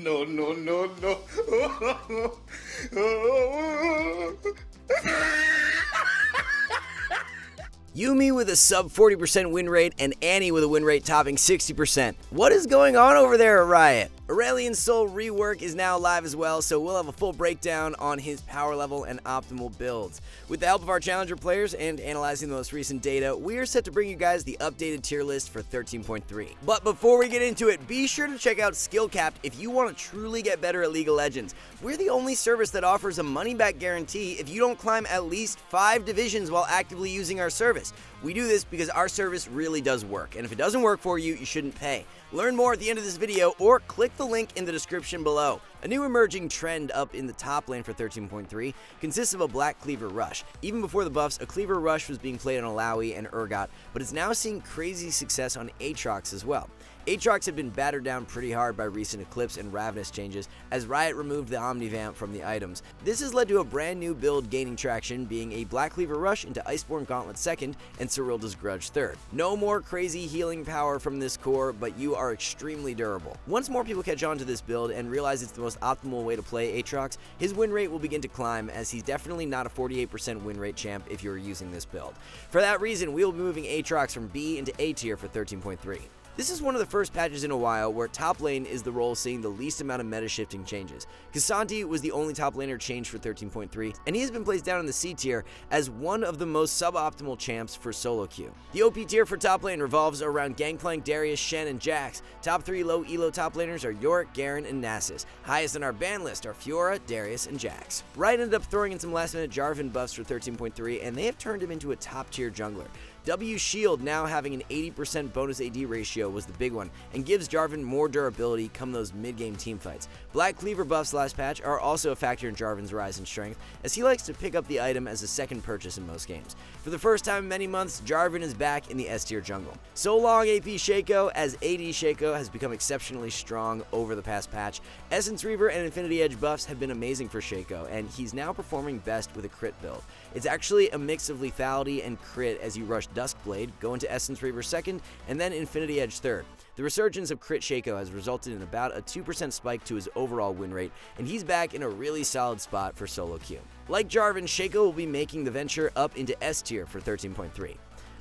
No, no, no, no. Yumi with a sub 40% win rate and Annie with a win rate topping 60%. What is going on over there at Riot? Aurelion Sol rework is now live as well, so we'll have a full breakdown on his power level and optimal builds. With the help of our challenger players and analyzing the most recent data, we are set to bring you guys the updated tier list for 13.3. But before we get into it, be sure to check out SkillCapped if you want to truly get better at League of Legends. We're the only service that offers a money-back guarantee if you don't climb at least 5 divisions while actively using our service. We do this because our service really does work, and if it doesn't work for you, you shouldn't pay. Learn more at the end of this video or click the link in the description below. A new emerging trend up in the top lane for 13.3 consists of a Black Cleaver Rush. Even before the buffs, a Cleaver Rush was being played on Alawi and Urgot, but it's now seeing crazy success on Aatrox as well. Aatrox have been battered down pretty hard by recent Eclipse and Ravenous changes as Riot removed the Omnivamp from the items. This has led to a brand new build gaining traction, being a Black Cleaver Rush into Iceborne Gauntlet 2nd and Cyrilda's Grudge 3rd. No more crazy healing power from this core, but you are extremely durable. Once more people catch on to this build and realize it's the most optimal way to play Aatrox, his win rate will begin to climb, as he's definitely not a 48% win rate champ if you're using this build. For that reason, we will be moving Aatrox from B into A tier for 13.3. This is one of the first patches in a while where top lane is the role seeing the least amount of meta shifting changes. K'Sante was the only top laner changed for 13.3, and he has been placed down in the C tier as one of the most suboptimal champs for solo queue. The OP tier for top lane revolves around Gangplank, Darius, Shen, and Jax. Top 3 low elo top laners are Yorick, Garen, and Nasus. Highest on our ban list are Fiora, Darius, and Jax. Riot ended up throwing in some last minute Jarvan buffs for 13.3, and they have turned him into a top tier jungler. W Shield now having an 80% bonus AD ratio was the big one, and gives Jarvan more durability come those mid-game teamfights. Black Cleaver buffs last patch are also a factor in Jarvan's rise in strength, as he likes to pick up the item as a second purchase in most games. For the first time in many months, Jarvan is back in the S tier jungle. So long AP Shaco, as AD Shaco has become exceptionally strong over the past patch. Essence Reaver and Infinity Edge buffs have been amazing for Shaco, and he's now performing best with a crit build. It's actually a mix of lethality and crit as you rush Duskblade, go into Essence Reaver 2nd, and then Infinity Edge 3rd. The resurgence of Crit Shaco has resulted in about a 2% spike to his overall win rate, and he's back in a really solid spot for solo queue. Like Jarvan, Shaco will be making the venture up into S tier for 13.3.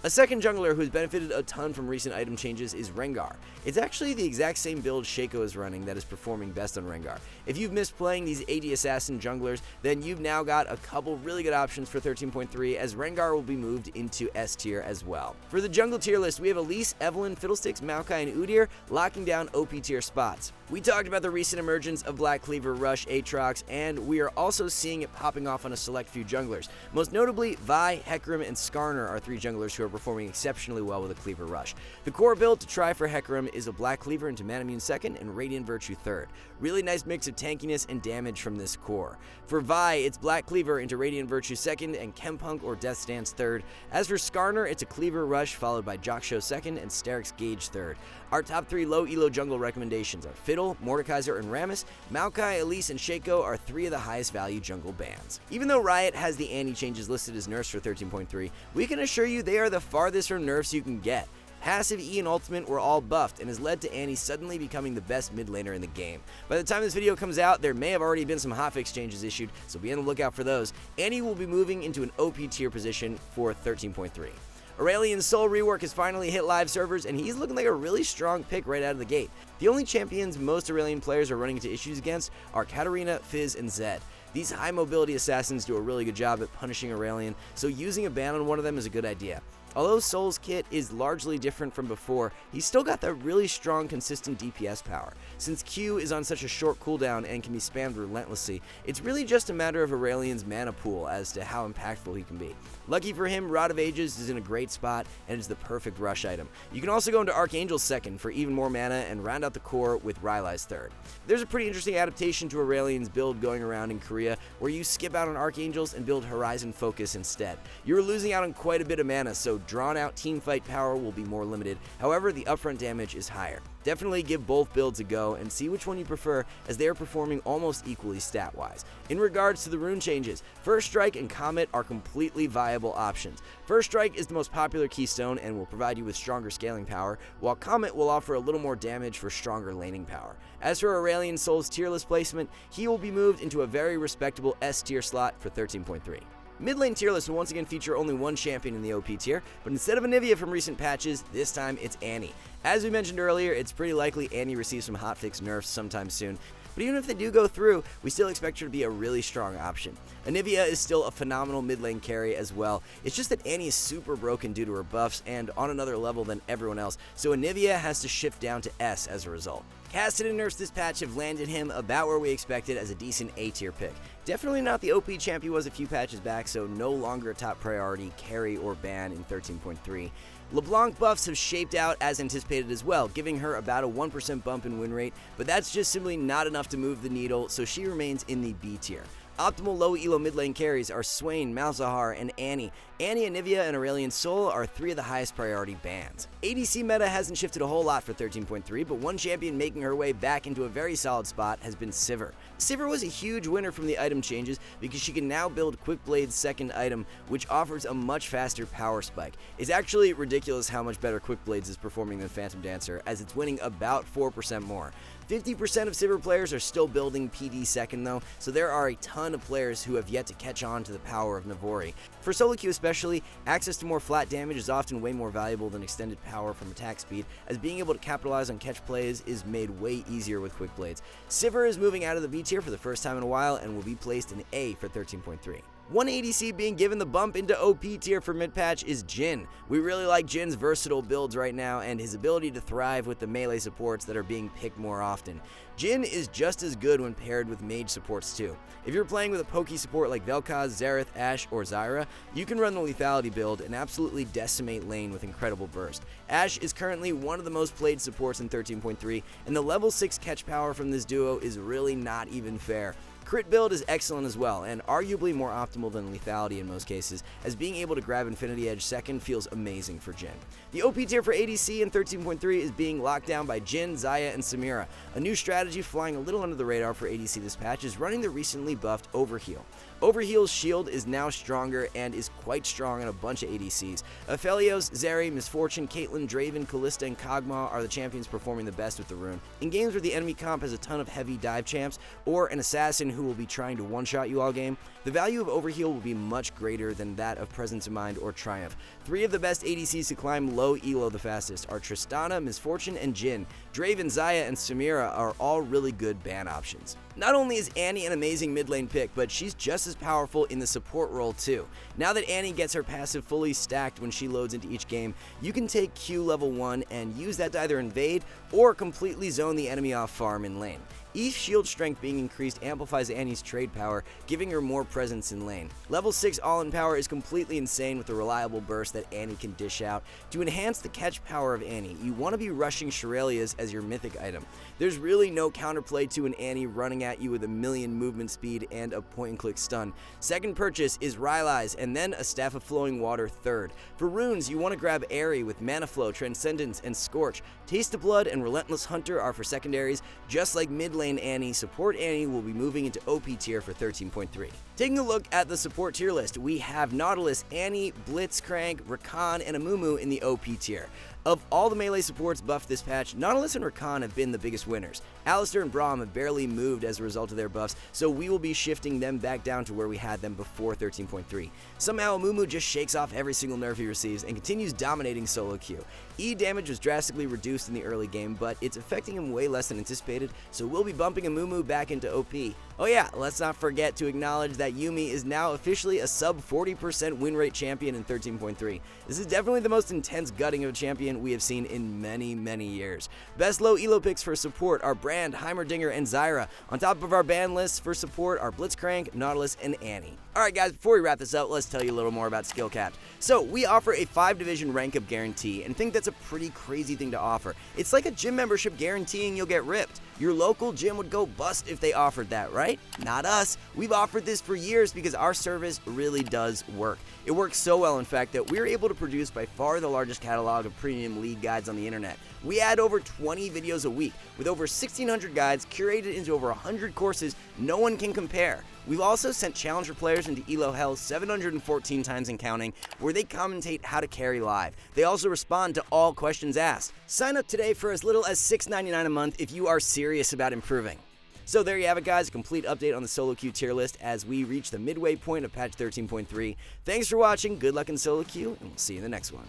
A second jungler who's benefited a ton from recent item changes is Rengar. It's actually the exact same build Shaco is running that is performing best on Rengar. If you've missed playing these AD assassin junglers, then you've now got a couple really good options for 13.3, as Rengar will be moved into S tier as well. For the jungle tier list, we have Elise, Evelynn, Fiddlesticks, Maokai, and Udyr locking down OP tier spots. We talked about the recent emergence of Black Cleaver Rush, Aatrox, and we are also seeing it popping off on a select few junglers. Most notably, Vi, Hecarim, and Skarner are 3 junglers who are performing exceptionally well with a Cleaver Rush. The core build to try for Hecarim is a Black Cleaver into Manamune 2nd and Radiant Virtue 3rd. Really nice mix of tankiness and damage from this core. For Vi, it's Black Cleaver into Radiant Virtue 2nd and Chempunk or Death Stance 3rd. As for Skarner, it's a Cleaver Rush followed by Jokshow 2nd and Sterix Gage 3rd. Our top 3 low elo jungle recommendations are Fiddle, Mordekaiser, and Rammus. Maokai, Elise, and Shaco are 3 of the highest value jungle bans. Even though Riot has the Annie changes listed as nerfs for 13.3, we can assure you they are the farthest from nerfs you can get. Passive E and Ultimate were all buffed and has led to Annie suddenly becoming the best mid laner in the game. By the time this video comes out, there may have already been some hotfix changes issued, so be on the lookout for those. Annie will be moving into an OP tier position for 13.3. Aurelion Sol rework has finally hit live servers, and he's looking like a really strong pick right out of the gate. The only champions most Aurelion players are running into issues against are Katarina, Fizz, and Zed. These high mobility assassins do a really good job at punishing Aurelion, so using a ban on one of them is a good idea. Although Sol's kit is largely different from before, he's still got that really strong, consistent DPS power. Since Q is on such a short cooldown and can be spammed relentlessly, it's really just a matter of Aurelion's mana pool as to how impactful he can be. Lucky for him, Rod of Ages is in a great spot and is the perfect rush item. You can also go into Archangel's 2nd for even more mana and round out the core with Rylai's 3rd. There's a pretty interesting adaptation to Aurelion's build going around in Korea, where you skip out on Archangels and build Horizon Focus instead. You're losing out on quite a bit of mana, so drawn-out teamfight power will be more limited, however the upfront damage is higher. Definitely give both builds a go and see which one you prefer, as they are performing almost equally stat-wise. In regards to the rune changes, First Strike and Comet are completely viable options. First Strike is the most popular keystone and will provide you with stronger scaling power, while Comet will offer a little more damage for stronger laning power. As for Aurelion Sol's tier list placement, he will be moved into a very respectable S tier slot for 13.3. Mid lane tier list will once again feature only one champion in the OP tier, but instead of Anivia from recent patches, this time it's Annie. As we mentioned earlier, it's pretty likely Annie receives some hotfix nerfs sometime soon, but even if they do go through, we still expect her to be a really strong option. Anivia is still a phenomenal mid lane carry as well. It's just that Annie is super broken due to her buffs and on another level than everyone else, so Anivia has to shift down to S as a result. Casted and nerfs this patch have landed him about where we expected as a decent A tier pick. Definitely not the OP champ he was a few patches back, so no longer a top priority carry or ban in 13.3. LeBlanc buffs have shaped out as anticipated as well, giving her about a 1% bump in win rate, but that's just simply not enough to move the needle, so she remains in the B tier. Optimal low elo mid lane carries are Swain, Malzahar, and Annie. Annie, Anivia, and Aurelion Sol are 3 of the highest priority bans. ADC meta hasn't shifted a whole lot for 13.3, but one champion making her way back into a very solid spot has been Sivir. Sivir was a huge winner from the item changes because she can now build Quickblade's second item, which offers a much faster power spike. It's actually ridiculous how much better Quickblades is performing than Phantom Dancer, as it's winning about 4% more. 50% of Sivir players are still building PD second though, so there are a ton of players who have yet to catch on to the power of Navori. For solo queue especially, access to more flat damage is often way more valuable than extended power from attack speed, as being able to capitalize on catch plays is made way easier with Quick Blades. Sivir is moving out of the B tier for the first time in a while and will be placed in A for 13.3. One ADC being given the bump into OP tier for mid-patch is Jhin. We really like Jhin's versatile builds right now and his ability to thrive with the melee supports that are being picked more often. Jhin is just as good when paired with mage supports too. If you're playing with a pokey support like Vel'Koz, Xerath, Ashe, or Zyra, you can run the lethality build and absolutely decimate lane with incredible burst. Ashe is currently one of the most played supports in 13.3, and the level 6 catch power from this duo is really not even fair. Crit build is excellent as well, and arguably more optimal than lethality in most cases, as being able to grab Infinity Edge second feels amazing for Jhin. The OP tier for ADC in 13.3 is being locked down by Jhin, Xayah, and Samira. A new strategy flying a little under the radar for ADC this patch is running the recently buffed Overheal. Overheal's shield is now stronger and is quite strong on a bunch of ADCs. Aphelios, Zeri, Misfortune, Caitlyn, Draven, Kalista, and Kog'Maw are the champions performing the best with the rune. In games where the enemy comp has a ton of heavy dive champs, or an assassin who will be trying to one-shot you all game, the value of Overheal will be much greater than that of Presence of Mind or Triumph. 3 of the best ADCs to climb low elo the fastest are Tristana, Misfortune, and Jhin. Draven, Xayah, and Samira are all really good ban options. Not only is Annie an amazing mid lane pick, but she's just as powerful in the support role too. Now that Annie gets her passive fully stacked when she loads into each game, you can take Q level 1 and use that to either invade or completely zone the enemy off farm in lane. Each shield strength being increased amplifies Annie's trade power, giving her more presence in lane. Level 6 all-in power is completely insane with the reliable burst that Annie can dish out. To enhance the catch power of Annie, you want to be rushing Shirelias as your mythic item. There's really no counterplay to an Annie running at you with a million movement speed and a point-and-click stun. Second purchase is Rylai's, and then a Staff of Flowing Water third. For runes, you want to grab Aerie with Mana Flow, Transcendence, and Scorch. Taste of Blood and Relentless Hunter are for secondaries. Just like mid lane Annie, support Annie will be moving into OP tier for 13.3. Taking a look at the support tier list, we have Nautilus, Annie, Blitzcrank, Rakan, and Amumu in the OP tier. Of all the melee supports buffed this patch, Nautilus and Rakan have been the biggest winners. Alistar and Braum have barely moved as a result of their buffs, so we will be shifting them back down to where we had them before 13.3. Somehow Amumu just shakes off every single nerf he receives and continues dominating solo queue. E damage was drastically reduced in the early game, but it's affecting him way less than anticipated, so we'll be bumping Amumu back into OP. Oh yeah, let's not forget to acknowledge that Yuumi is now officially a sub 40% win rate champion in 13.3. This is definitely the most intense gutting of a champion we have seen in many years. Best low elo picks for support are Brand, Heimerdinger, and Zyra. On top of our ban lists for support are Blitzcrank, Nautilus, and Annie. Alright guys, before we wrap this up, let's tell you a little more about SkillCapped. So, we offer a 5-division rank up guarantee, and think that's a pretty crazy thing to offer. It's like a gym membership guaranteeing you'll get ripped. Your local gym would go bust if they offered that, right? Not us. We've offered this for years because our service really does work. It works so well, in fact, that we're able to produce by far the largest catalog of premium league guides on the internet. We add over 20 videos a week with over 1,600 guides curated into over 100 courses no one can compare. We've also sent challenger players into ELO Hell 714 times and counting, where they commentate how to carry live. They also respond to all questions asked. Sign up today for as little as $6.99 a month if you are serious about improving. So there you have it, guys, a complete update on the solo queue tier list as we reach the midway point of patch 13.3. Thanks for watching, good luck in solo queue, and we'll see you in the next one.